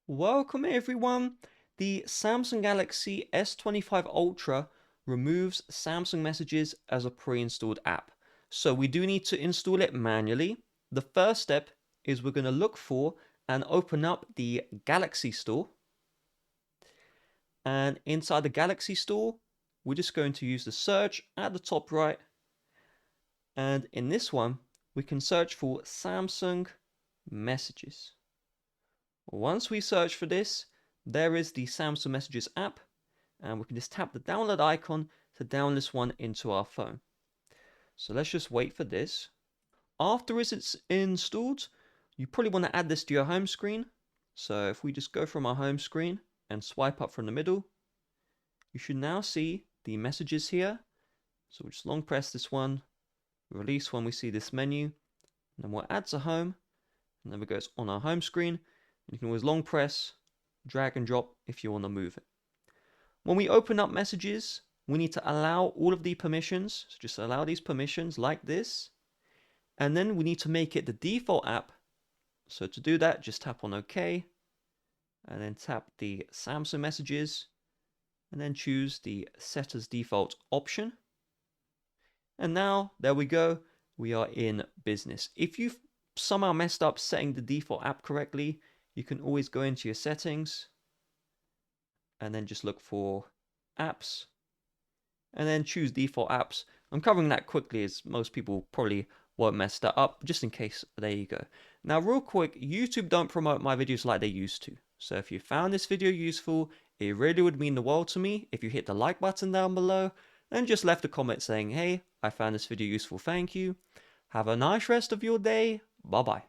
Welcome everyone. The Samsung Galaxy S25 Ultra removes Samsung Messages as a pre-installed app. So we do need to install it manually. The first step is we're going to look for and open up the Galaxy Store. And inside the Galaxy Store, we're just going to use the search at the top right. And in this one, we can search for Samsung Messages. Once we search for this, there is the Samsung Messages app, and we can just tap the download icon to download this one into our phone. So let's just wait for this. After it's installed, you probably want to add this to your home screen. So if we just go from our home screen and swipe up from the middle, you should now see the messages here. So we'll just long press this one, release when we see this menu, and then we'll add to home, and then it goes on our home screen. You can always long press, drag and drop if you want to move it. When we open up messages, we need to allow all of the permissions. So just allow these permissions like this. And then we need to make it the default app. So to do that, just tap on OK. And then tap the Samsung Messages. And then choose the Set as Default option. And now, there we go. We are in business. If you've somehow messed up setting the default app correctly, you can always go into your settings and then just look for apps and then choose default apps. I'm covering that quickly as most people probably won't mess that up, just in case. There you go. Now real quick, YouTube don't promote my videos like they used to. So if you found this video useful, it really would mean the world to me if you hit the like button down below and just left a comment saying, hey, I found this video useful, thank you. Have a nice rest of your day. Bye bye.